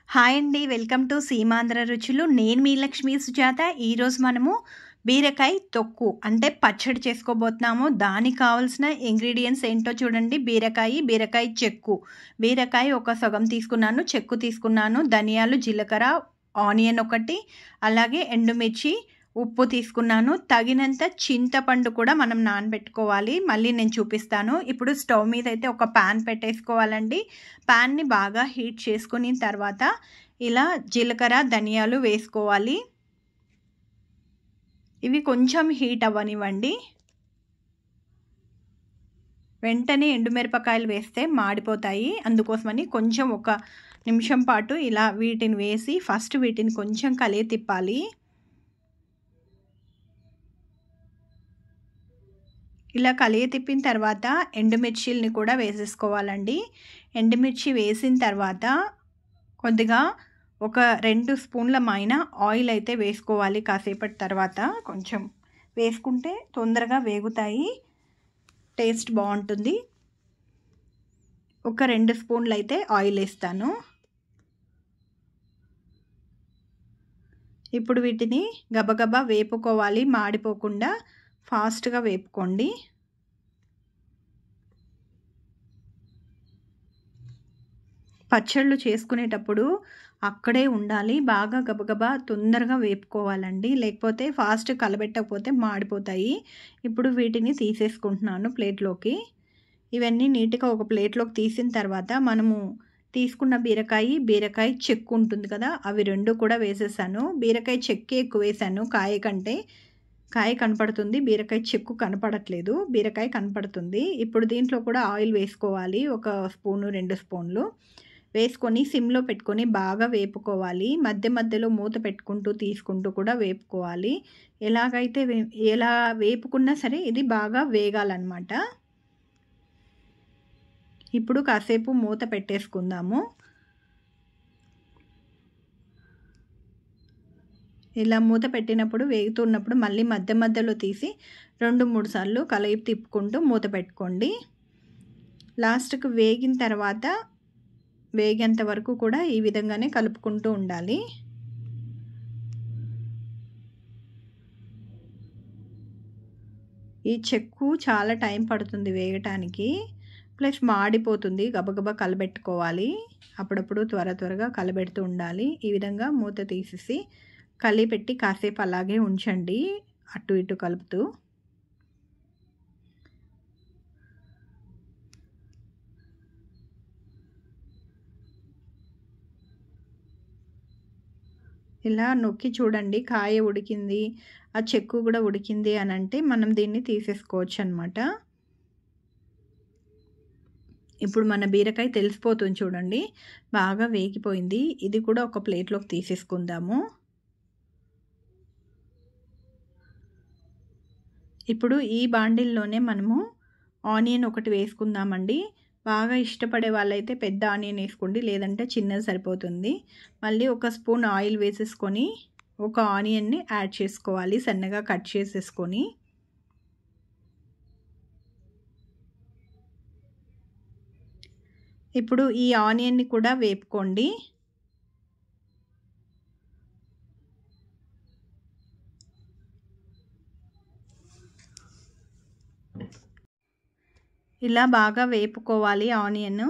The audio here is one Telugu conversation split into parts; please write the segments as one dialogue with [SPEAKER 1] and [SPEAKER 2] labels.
[SPEAKER 1] హాయ్ అండి. వెల్కమ్ టు సీమాంధ్ర రుచులు. నేను మీ లక్ష్మీ సుజాత. ఈరోజు మనము బీరకాయ తొక్కు అంటే పచ్చడి చేసుకోబోతున్నాము. దానికి కావాల్సిన ఇంగ్రీడియంట్స్ ఏంటో చూడండి. బీరకాయ చెక్కు. బీరకాయ ఒక సగం తీసుకున్నాను, చెక్కు తీసుకున్నాను, ధనియాలు, జీలకర్ర, ఆనియన్ ఒకటి, అలాగే ఎండుమిర్చి, ఉప్పు తీసుకున్నాను. తగినంత చింతపండు కూడా మనం నానబెట్టుకోవాలి. మళ్ళీ నేను చూపిస్తాను. ఇప్పుడు స్టవ్ మీద అయితే ఒక ప్యాన్ పెట్టేసుకోవాలండి. ప్యాన్ని బాగా హీట్ చేసుకున్న తర్వాత ఇలా జీలకర్ర, ధనియాలు వేసుకోవాలి. ఇవి కొంచెం హీట్ అవ్వనివ్వండి. వెంటనే ఎండుమిరపకాయలు వేస్తే మాడిపోతాయి. అందుకోసమని కొంచెం ఒక నిమిషం పాటు ఇలా వీటిని వేసి ఫస్ట్ వీటిని కొంచెం కలియ తిప్పాలి. ఇలా కలియ తిప్పిన తర్వాత ఎండుమిర్చిల్ని కూడా వేసేసుకోవాలండి. ఎండుమిర్చి వేసిన తర్వాత కొద్దిగా ఒక 2 స్పూన్ల మైన ఆయిల్ అయితే వేసుకోవాలి. కాసేపటి తర్వాత కొంచెం వేసుకుంటే తొందరగా వేగుతాయి, టేస్ట్ బాగుంటుంది. ఒక 2 స్పూన్లు అయితే ఆయిల్ వేస్తాను. ఇప్పుడు వీటిని గబగబా వేపుకోవాలి, మాడిపోకుండా ఫాస్ట్గా వేపుకోండి. పచ్చళ్ళు చేసుకునేటప్పుడు అక్కడే ఉండాలి. బాగా గబగబా తొందరగా వేపుకోవాలండి, లేకపోతే ఫాస్ట్ కలబెట్టకపోతే మాడిపోతాయి. ఇప్పుడు వీటిని తీసేసుకుంటున్నాను ప్లేట్లోకి. ఇవన్నీ నీట్గా ఒక ప్లేట్లోకి తీసిన తర్వాత మనము తీసుకున్న బీరకాయ చెక్కు ఉంటుంది కదా, అవి 2 కూడా వేసేసాను. బీరకాయ చెక్కే ఎక్కువ వేసాను కాయ కంటే. కాయ కనపడుతుంది, బీరకాయ చెక్కు కనపడట్లేదు. బీరకాయ కనపడుతుంది. ఇప్పుడు దీంట్లో కూడా ఆయిల్ వేసుకోవాలి. ఒక స్పూను 2 స్పూన్లు వేసుకొని సిమ్లో పెట్టుకొని బాగా వేపుకోవాలి. మధ్య మధ్యలో మూత పెట్టుకుంటూ తీసుకుంటూ కూడా వేపుకోవాలి. ఎలా వేపుకున్నా సరే ఇది బాగా వేగాలన్నమాట. ఇప్పుడు కాసేపు మూత పెట్టేసుకుందాము. ఇలా మూత పెట్టినప్పుడు వేగుతున్నప్పుడు మళ్ళీ మధ్య మధ్యలో తీసి 2-3 సార్లు కలయి తిప్పుకుంటూ మూత పెట్టుకోండి. లాస్ట్కి వేగిన తర్వాత వేగేంత వరకు కూడా ఈ విధంగానే కలుపుకుంటూ ఉండాలి. ఈ చెక్కు చాలా టైం పడుతుంది వేగటానికి, ప్లస్ మాడిపోతుంది. గబగబా కలబెట్టుకోవాలి. అప్పుడప్పుడు త్వరగా కలబెడుతూ ఉండాలి. ఈ విధంగా మూత తీసేసి కలిపెట్టి కాసేపు అలాగే ఉంచండి, అటు ఇటు కలుపుతూ. ఇలా నొక్కి చూడండి, కాయ ఉడికింది, ఆ చెక్కు కూడా ఉడికింది అని అంటే మనం దీన్ని తీసేసుకోవచ్చు అన్నమాట. ఇప్పుడు మన బీరకాయ తెలిసిపోతుంది చూడండి, బాగా వేగిపోయింది. ఇది కూడా ఒక ప్లేట్లోకి తీసేసుకుందాము. ఇప్పుడు ఈ బాండిల్లోనే మనము ఆనియన్ ఒకటి వేసుకుందామండి. బాగా ఇష్టపడే వాళ్ళైతే పెద్ద ఆనియన్ వేసుకోండి, లేదంటే చిన్నది సరిపోతుంది. మళ్ళీ ఒక స్పూన్ ఆయిల్ వేసేసుకొని ఒక ఆనియన్ని యాడ్ చేసుకోవాలి, సన్నగా కట్ చేసేసుకొని. ఇప్పుడు ఈ ఆనియన్ని కూడా వేపుకోండి. ఇలా బాగా వేపుకోవాలి ఆనియన్.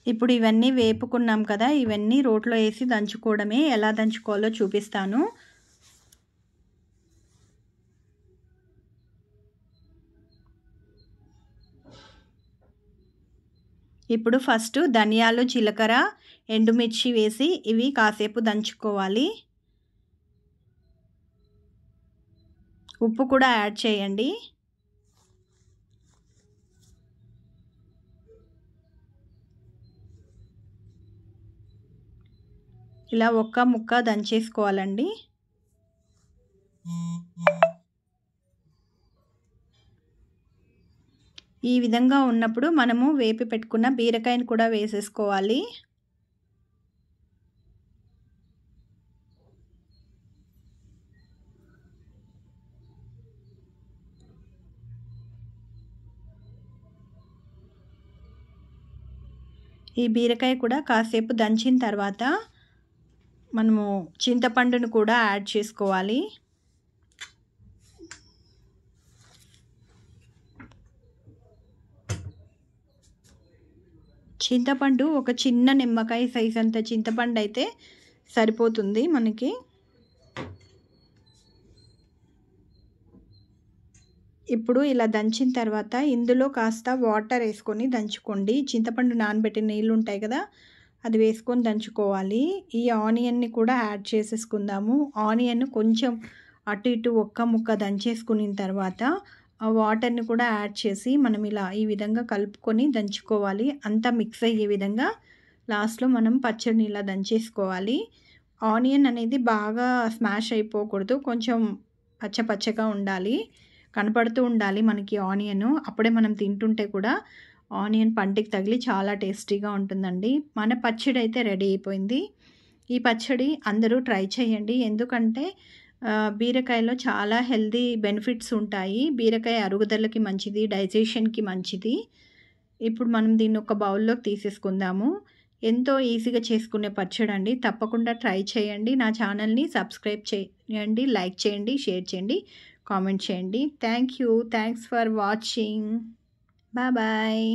[SPEAKER 1] ఇప్పుడు ఇవన్నీ వేపుకున్నాం కదా, ఇవన్నీ రోట్లో వేసి దంచుకోవడమే. ఎలా దంచుకోవాలో చూపిస్తాను. ఇప్పుడు ఫస్ట్ ధనియాలు, జీలకర్ర, ఎండుమిర్చి వేసి ఇవి కాసేపు దంచుకోవాలి. ఉప్పు కూడా యాడ్ చేయండి. ఇలా ఒక్క ముక్క దంచేసుకోవాలండి. ఈ విధంగా ఉన్నప్పుడు మనము వేపి పెట్టుకున్న బీరకాయని కూడా వేసేసుకోవాలి. ఈ బీరకాయ కూడా కాసేపు దంచిన తర్వాత మనము చింతపండును కూడా యాడ్ చేసుకోవాలి. చింతపండు ఒక చిన్న నిమ్మకాయ సైజ్ అంత చింతపండు అయితే సరిపోతుంది మనకి. ఇప్పుడు ఇలా దంచిన తర్వాత ఇందులో కాస్త వాటర్ వేసుకొని దంచుకోండి. చింతపండు నానబెట్టిన నీళ్ళు ఉంటాయి కదా, అది వేసుకొని దంచుకోవాలి. ఈ ఆనియన్ని కూడా యాడ్ చేసేసుకుందాము. ఆనియన్ కొంచెం అటు ఇటు ఒక్క ముక్క దంచేసుకున్న తర్వాత ఆ వాటర్ని కూడా యాడ్ చేసి మనం ఇలా ఈ విధంగా కలుపుకొని దంచుకోవాలి. అంతా మిక్స్ అయ్యే విధంగా లాస్ట్లో మనం పచ్చడిని ఇలా దంచేసుకోవాలి. ఆనియన్ అనేది బాగా స్మాష్ అయిపోకూడదు, కొంచెం పచ్చగా ఉండాలి, కనపడుతూ ఉండాలి మనకి ఆనియన్. అప్పుడే మనం తింటుంటే కూడా ఆనియన్ పంటికి తగిలి చాలా టేస్టీగా ఉంటుందండి. మన పచ్చడి అయితే రెడీ అయిపోయింది. ఈ పచ్చడి అందరూ ట్రై చేయండి. ఎందుకంటే బీరకాయలో చాలా హెల్తీ బెనిఫిట్స్ ఉంటాయి. బీరకాయ అరుగుదలకి మంచిది, డైజెషన్కి మంచిది. ఇప్పుడు మనం దీన్ని ఒక బౌల్లోకి తీసేసుకుందాము. ఎంతో ఈజీగా చేసుకునే పచ్చడి అండి. తప్పకుండా ట్రై చేయండి. నా ఛానల్ని సబ్స్క్రైబ్ చేయండి, లైక్ చేయండి, షేర్ చేయండి, కామెంట్ చేయండి. Thanks for watching. బాయ్.